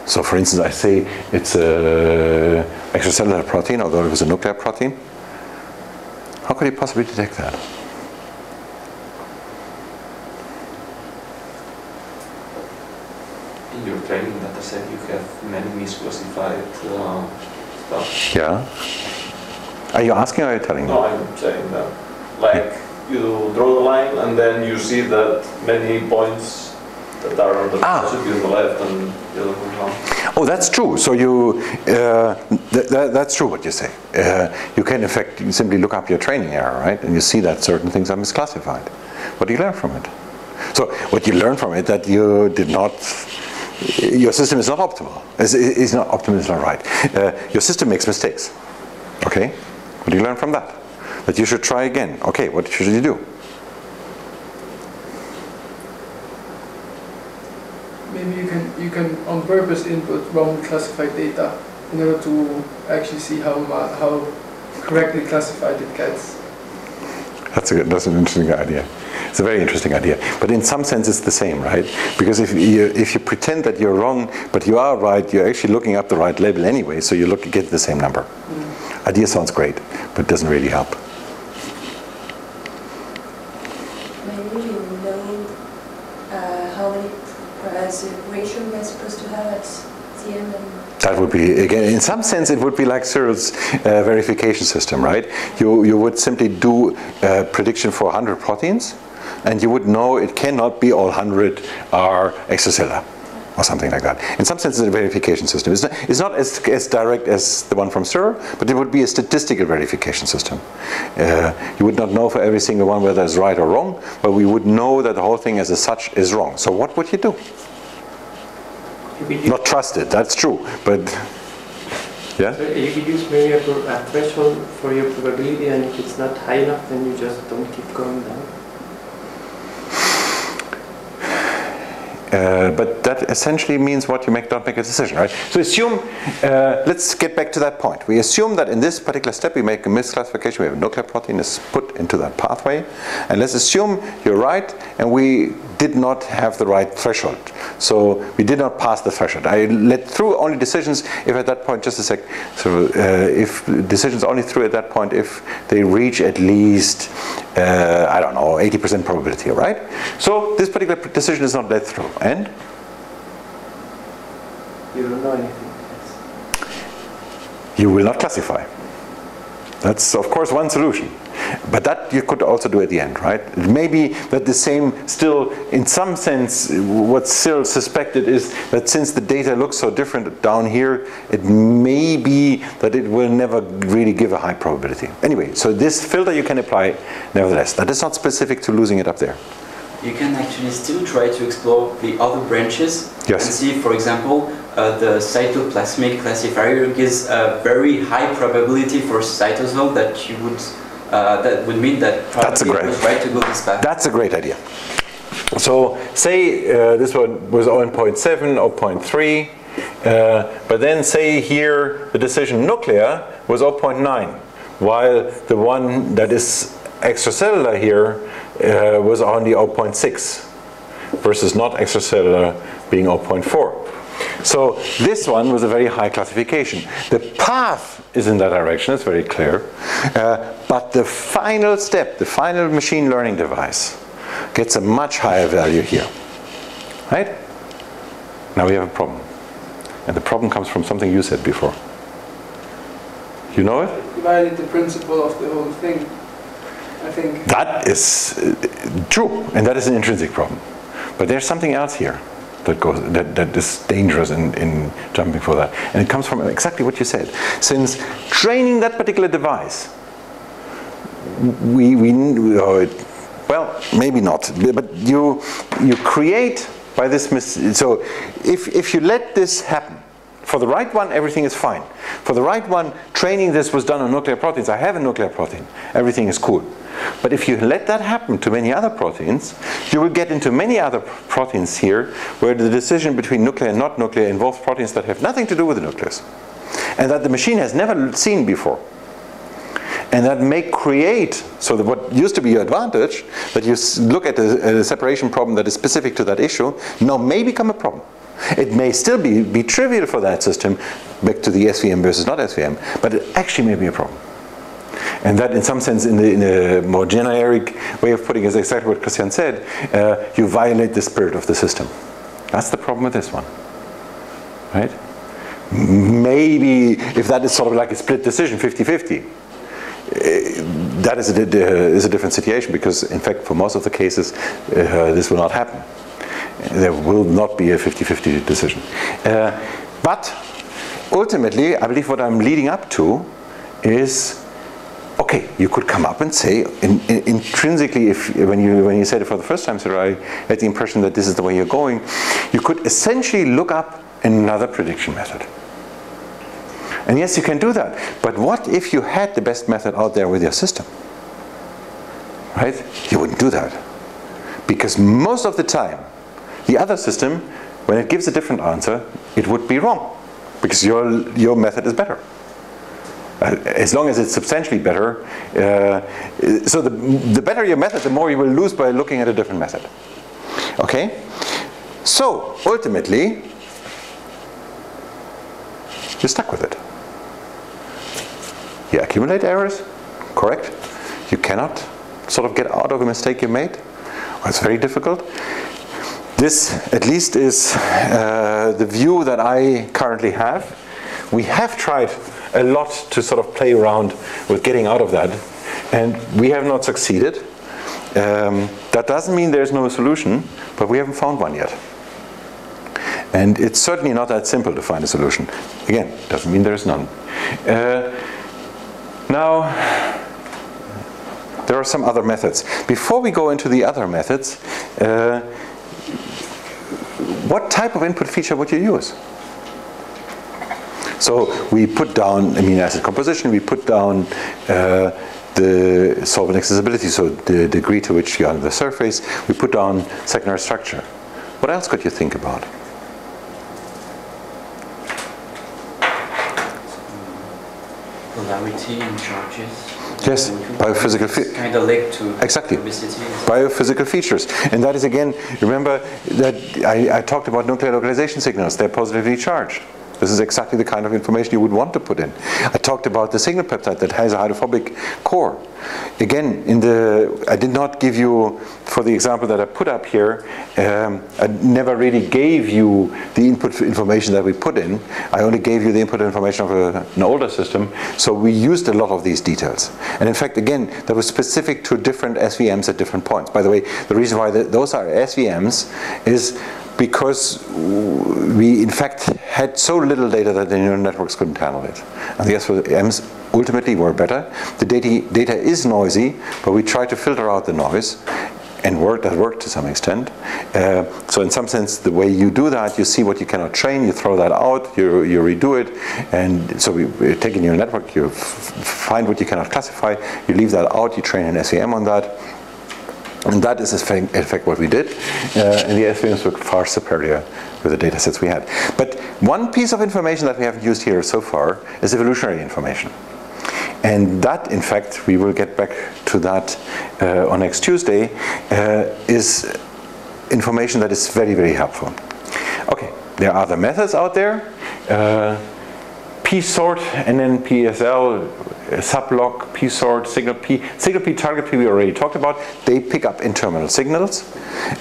Speaker 1: So for instance, I say it's an extracellular protein, although it was a nuclear protein. How could you possibly detect that?
Speaker 3: In your training data set, you have many misclassified stuff.
Speaker 1: Yeah. Are you asking or are you telling me?
Speaker 3: No, I'm saying that. Like, you draw the line and then you see that many points that are on the left should be on the left and the other one wrong.
Speaker 1: Oh, that's true. So you, that's true what you say. You can in fact simply look up your training error, right? And you see that certain things are misclassified. What do you learn from it? So what you learn from it that you did not, your system is not optimal. Is not optimal is not right. Your system makes mistakes. Okay? What do you learn from that? That you should try again. Okay, what should you do?
Speaker 2: Maybe you can on purpose input wrong classified data in order to actually see how correctly classified it gets.
Speaker 1: That's an interesting idea. It's a very interesting idea. But in some sense it's the same, right? Because if you pretend that you're wrong, but you are right, you're actually looking up the right label anyway, so you get the same number. Idea sounds great, but it doesn't really help.
Speaker 7: Maybe you know how many ratio we're supposed to have at the end.
Speaker 1: That would be, again, in some sense, it would be like Cyril's verification system, right? You would simply do a prediction for 100 proteins, and you would know it cannot be all 100 are extracellular, or something like that. In some sense, it's a verification system. It's not as direct as the one from Cyril, but it would be a statistical verification system. You would not know for every single one whether it's right or wrong, but we would know that the whole thing as such is wrong. So what would you do? Not trust it, that's true, but yeah?
Speaker 5: So you could use maybe a threshold for your probability, and if it's not high enough, then you just don't keep going down.
Speaker 1: But that essentially means what? You don't make a decision, right? So assume, let's get back to that point. We assume that in this particular step we make a misclassification, we have a nuclear protein is put into that pathway, and let's assume you're right and we did not have the right threshold. So we did not pass the threshold. I let through only decisions if at that point, just a sec, so if decisions only through at that point if they reach at least, I don't know, 80% probability, right? So this particular decision is not let through. And?
Speaker 5: You don't know anything.
Speaker 1: You will not classify. That's of course one solution. But that you could also do at the end, right? It may be that the same still, in some sense, what Cyril suspected is that since the data looks so different down here, it may be that it will never really give a high probability. Anyway, so this filter you can apply nevertheless. That is not specific to losing it up there.
Speaker 6: You can actually still try to explore the other branches.
Speaker 1: Yes.
Speaker 6: And see, for example, the cytoplasmic classifier gives a very high probability for cytosol that you would that would mean that probably it was right to go this path.
Speaker 1: That's a great idea. So say this one was 0.7, 0.3, but then say here the decision nuclear was 0.9, while the one that is extracellular here was only 0.6 versus not extracellular being 0.4. So this one was a very high classification. The path is in that direction, it's very clear, but the final step, the final machine learning device, gets a much higher value here, right? Now we have a problem. And the problem comes from something you said before. You know it?
Speaker 2: Violate the principle of the whole thing, I think.
Speaker 1: That is true, and that is an intrinsic problem. But there's something else here that is dangerous in jumping for that. And it comes from exactly what you said. Since training that particular device, well, maybe not, but you create by this, so if you let this happen, for the right one, everything is fine. For the right one, training this was done on nuclear proteins. I have a nuclear protein. Everything is cool. But if you let that happen to many other proteins, you will get into many other proteins here where the decision between nuclear and not nuclear involves proteins that have nothing to do with the nucleus and that the machine has never seen before. And that may create, so that what used to be your advantage, that you look at a separation problem that is specific to that issue, now may become a problem. It may still be trivial for that system, back to the SVM versus not SVM, but it actually may be a problem. And that in some sense, in a more generic way of putting it, is exactly what Christian said, you violate the spirit of the system. That's the problem with this one, right? Maybe if that is sort of like a split decision, 50-50, that is a different situation, because in fact for most of the cases this will not happen. There will not be a 50-50 decision. But ultimately, I believe what I'm leading up to is, okay, you could come up and say, intrinsically, when you said it for the first time, sir, I had the impression that this is the way you're going, you could essentially look up another prediction method. And yes, you can do that. But what if you had the best method out there with your system? Right? You wouldn't do that. Because most of the time, the other system, when it gives a different answer, it would be wrong. Because your method is better. As long as it's substantially better. So the better your method, the more you will lose by looking at a different method. Okay? So, ultimately, you're stuck with it. You accumulate errors, correct? You cannot sort of get out of a mistake you made. Well, it's very difficult. This, at least, is the view that I currently have. We have tried a lot to sort of play around with getting out of that, and we have not succeeded. That doesn't mean there's no solution, but we haven't found one yet. And it's certainly not that simple to find a solution. Again, doesn't mean there's none. Now, there are some other methods. Before we go into the other methods, what type of input feature would you use? So we put down amino acid composition, we put down the solvent accessibility, so the degree to which you're on the surface, we put down secondary structure. What else could you think about?
Speaker 6: Polarity and charges.
Speaker 1: Yes, biophysical features.
Speaker 6: Kind of linked to
Speaker 1: exactly.
Speaker 6: obesity.
Speaker 1: Biophysical features. And that is, again, remember that I talked about nuclear localization signals. They're positively charged. This is exactly the kind of information you would want to put in. I talked about the signal peptide that has a hydrophobic core. Again, I did not give you, for the example that I put up here, I never really gave you the input information that we put in. I only gave you the input information of an older system. So we used a lot of these details. And in fact, again, that was specific to different SVMs at different points. By the way, the reason why those are SVMs is because we in fact had so little data that the neural networks couldn't handle it. And the SVMs ultimately were better. The data is noisy, but we try to filter out the noise. and that worked to some extent. So in some sense, the way you do that, you see what you cannot train, you throw that out, you redo it, and so we take a neural network, you find what you cannot classify, you leave that out, you train an SVM on that, and that is in fact what we did, and the SVMs were far superior with the data sets we had. But one piece of information that we haven't used here so far is evolutionary information. And that, in fact, we will get back to that on next Tuesday, is information that is very, very helpful. Okay, there are other methods out there. P-sort, NN, PSL, sublog, P-sort, signal P, target P we already talked about. They pick up N-terminal signals,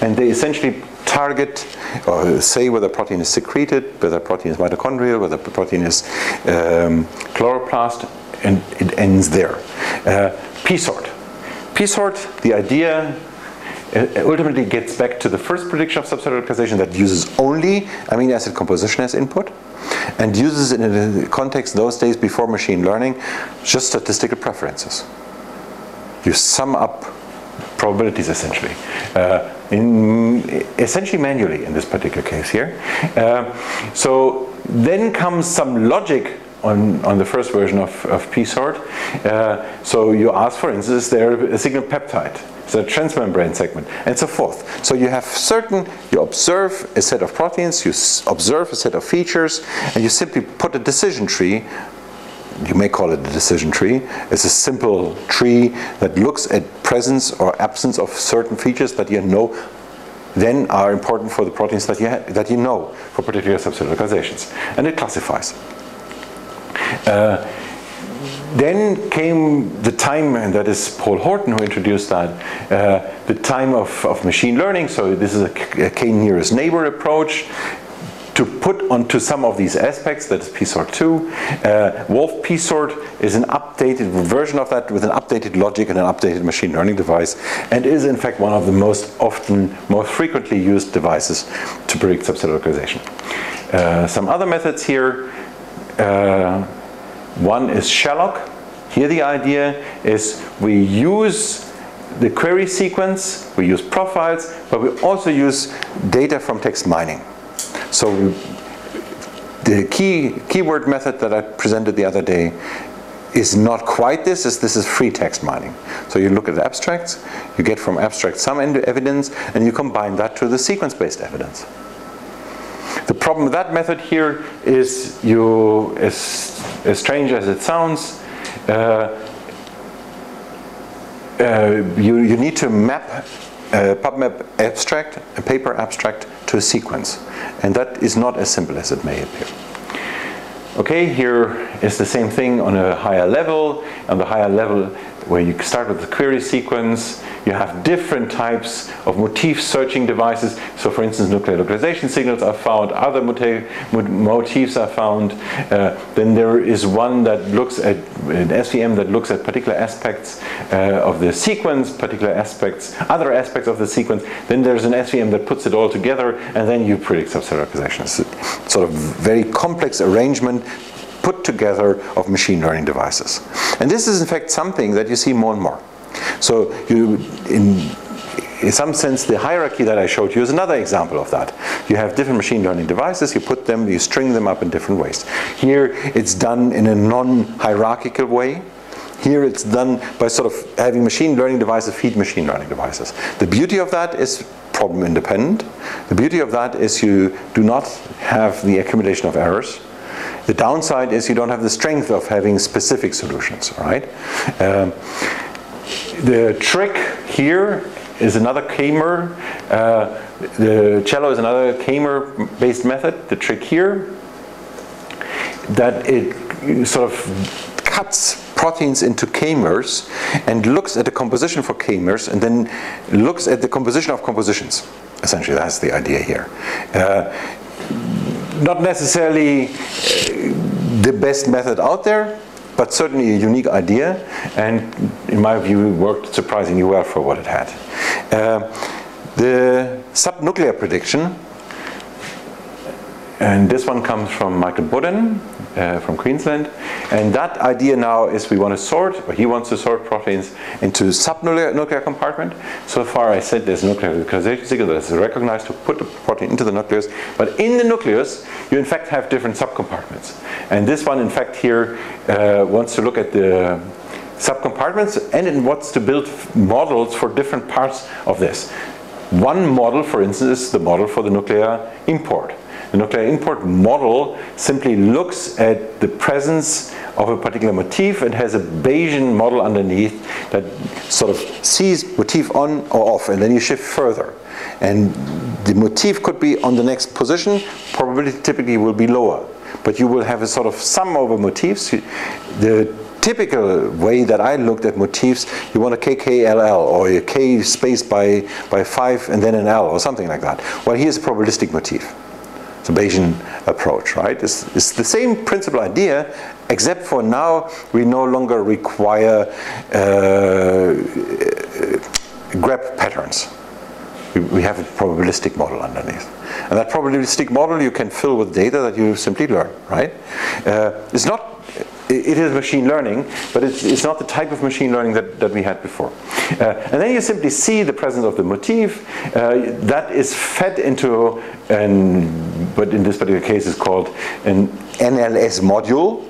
Speaker 1: and they essentially target or say whether protein is secreted, whether protein is mitochondrial, whether protein is chloroplast, and it ends there. P-sort. P-sort, the idea ultimately gets back to the first prediction of subcellular localization that uses only amino acid composition as input, and uses in a context those days before machine learning just statistical preferences. You sum up probabilities essentially, essentially manually in this particular case here. So then comes some logic on the first version of P-sort. So you ask, for instance, is there a signal peptide? Is there a transmembrane segment? And so forth. So you have you observe a set of proteins, you observe a set of features, and you simply put a decision tree. You may call it a decision tree. It's a simple tree that looks at presence or absence of certain features that you know then are important for the proteins that you know for particular subcellular localizations. And it classifies. Then came the time, and that is Paul Horton who introduced that, the time of machine learning. So this is a k-nearest neighbor approach to put onto some of these aspects. That is P-sort 2. Wolf P-sort is an updated version of that with an updated logic and an updated machine learning device, and is in fact one of the most frequently used devices to predict subcellular localization. Some other methods here. One is Sherlock. Here the idea is we use the query sequence, we use profiles, but we also use data from text mining. So the keyword method that I presented the other day is not quite this. This is free text mining. So you look at abstracts, you get from abstract some evidence, and you combine that to the sequence-based evidence. The problem with that method here is as strange as it sounds, you need to map a PubMap abstract, a paper abstract, to a sequence. And that is not as simple as it may appear. Okay, here is the same thing on a higher level. On the higher level, where you start with the query sequence, you have different types of motif searching devices. So for instance, nuclear localization signals are found, other motifs are found. Then there is one that looks at an SVM that looks at particular aspects of the sequence, other aspects of the sequence. Then there's an SVM that puts it all together, and then you predict subcellular localization. It's a sort of very complex arrangement put together of machine learning devices. And this is in fact something that you see more and more. So in some sense, the hierarchy that I showed you is another example of that. You have different machine learning devices, you string them up in different ways. Here it's done in a non-hierarchical way. Here it's done by sort of having machine learning devices feed machine learning devices. The beauty of that is problem independent. The beauty of that is you do not have the accumulation of errors. The downside is you don't have the strength of having specific solutions, right? The trick here is another K-mer. The cello is another K-mer-based method. The trick here, that it sort of cuts proteins into K-mers and looks at the composition for K-mers and then looks at the composition of compositions. Essentially, that's the idea here. Not necessarily the best method out there, but certainly a unique idea, and in my view, it worked surprisingly well for what it had. The subnuclear prediction, and this one comes from Michael Budden, from Queensland. And that idea now is we want to sort, or he wants to sort proteins into subnuclear compartment. So far I said there's a nuclear localization signal that is recognized to put the protein into the nucleus. But in the nucleus, you in fact have different subcompartments. And this one, in fact, here wants to look at the subcompartments, and it wants to build models for different parts of this. One model, for instance, is the model for the nuclear import. The nuclear import model simply looks at the presence of a particular motif and has a Bayesian model underneath that sort of sees motif on or off, and then you shift further. And the motif could be on the next position, probability typically will be lower. But you will have a sort of sum over motifs. The typical way that I looked at motifs, you want a KKLL, or a K spaced by 5 and then an L, or something like that. Well, here's a probabilistic motif. It's a Bayesian approach, right? It's the same principal idea, except for now we no longer require grep patterns. We have a probabilistic model underneath. And that probabilistic model you can fill with data that you simply learn, right? It is machine learning, but it's not the type of machine learning that we had before. And then you simply see the presence of the motif that is fed into, what in this particular case is called an NLS module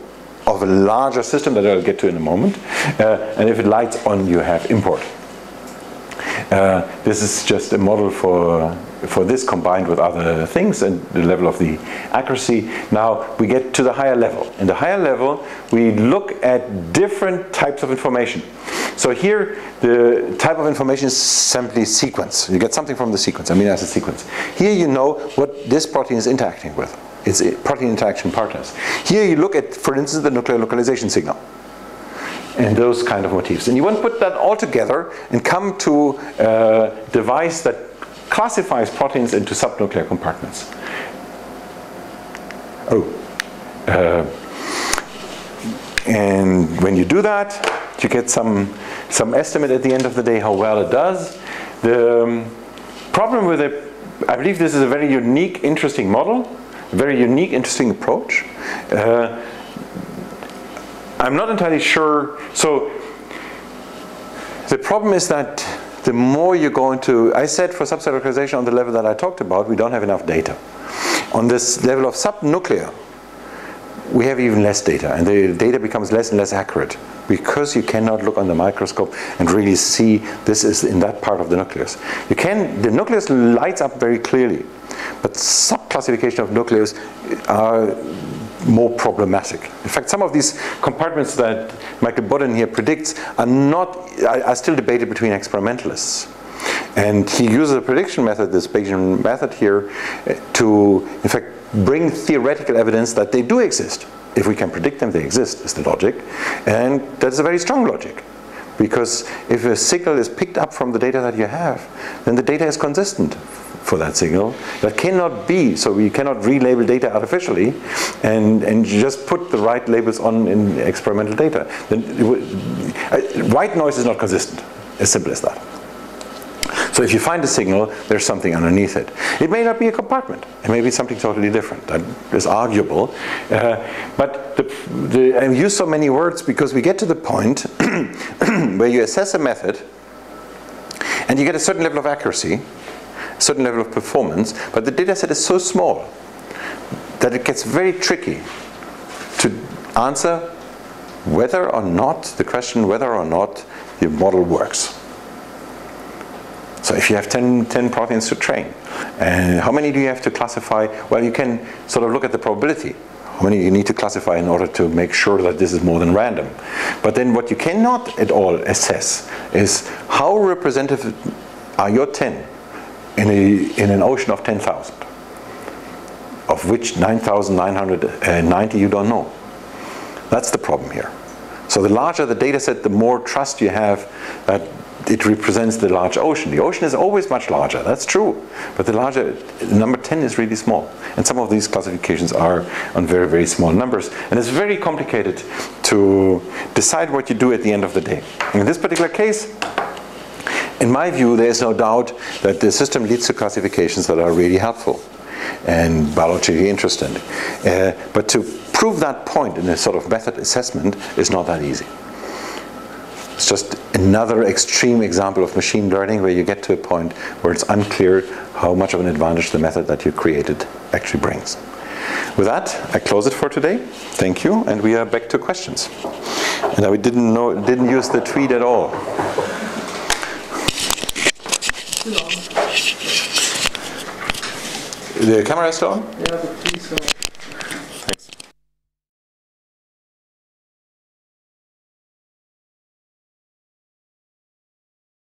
Speaker 1: of a larger system that I'll get to in a moment. And if it lights on, you have import. This is just a model for this combined with other things and the level of the accuracy. Now we get to the higher level. In the higher level, we look at different types of information. So here, the type of information is simply sequence. You get something from the sequence, amino acid sequence. Here you know what this protein is interacting with. It's protein interaction partners. Here you look at, for instance, the nuclear localization signal. And those kind of motifs. And you want to put that all together and come to a device that classifies proteins into subnuclear compartments. And when you do that, you get some estimate at the end of the day how well it does. The problem with it, I believe this is a very unique, interesting model, a very unique, interesting approach. I'm not entirely sure. So the problem is that the more you go into, I said for subset localization on the level that I talked about, we don't have enough data. On this level of subnuclear, we have even less data, and the data becomes less and less accurate because you cannot look on the microscope and really see this is in that part of the nucleus. You can, the nucleus lights up very clearly, but subclassification of nucleus are more problematic. In fact, some of these compartments that Michael Bodden here predicts are still debated between experimentalists. And he uses a prediction method, this Bayesian method here, to in fact bring theoretical evidence that they do exist. If we can predict them, they exist, is the logic. And that's a very strong logic. Because if a signal is picked up from the data that you have, then the data is consistent for that signal. That cannot be, so we cannot relabel data artificially and just put the right labels on in experimental data. Then white noise is not consistent, as simple as that. So if you find a signal, there's something underneath it. It may not be a compartment. It may be something totally different. That is arguable. But I use so many words because we get to the point where you assess a method and you get a certain level of accuracy, a certain level of performance, but the data set is so small that it gets very tricky to answer whether or not, the question whether or not the model works. So if you have 10 proteins to train, and how many do you have to classify? Well, you can sort of look at the probability. How many you need to classify in order to make sure that this is more than random. But then what you cannot at all assess is how representative are your 10 in an ocean of 10,000, of which 9,990 you don't know. That's the problem here. So the larger the data set, the more trust you have that it represents the large ocean. The ocean is always much larger, that's true. But the larger, number 10 is really small. And some of these classifications are on very, very small numbers. And it's very complicated to decide what you do at the end of the day. In this particular case, in my view, there is no doubt that the system leads to classifications that are really helpful and biologically interesting. But to prove prove that point in a sort of method assessment is not that easy. It's just another extreme example of machine learning where you get to a point where it's unclear how much of an advantage the method that you created actually brings. With that, I close it for today. Thank you, and we are back to questions. And I didn't use the tweet at all. The camera is still on?
Speaker 2: Yeah, but please.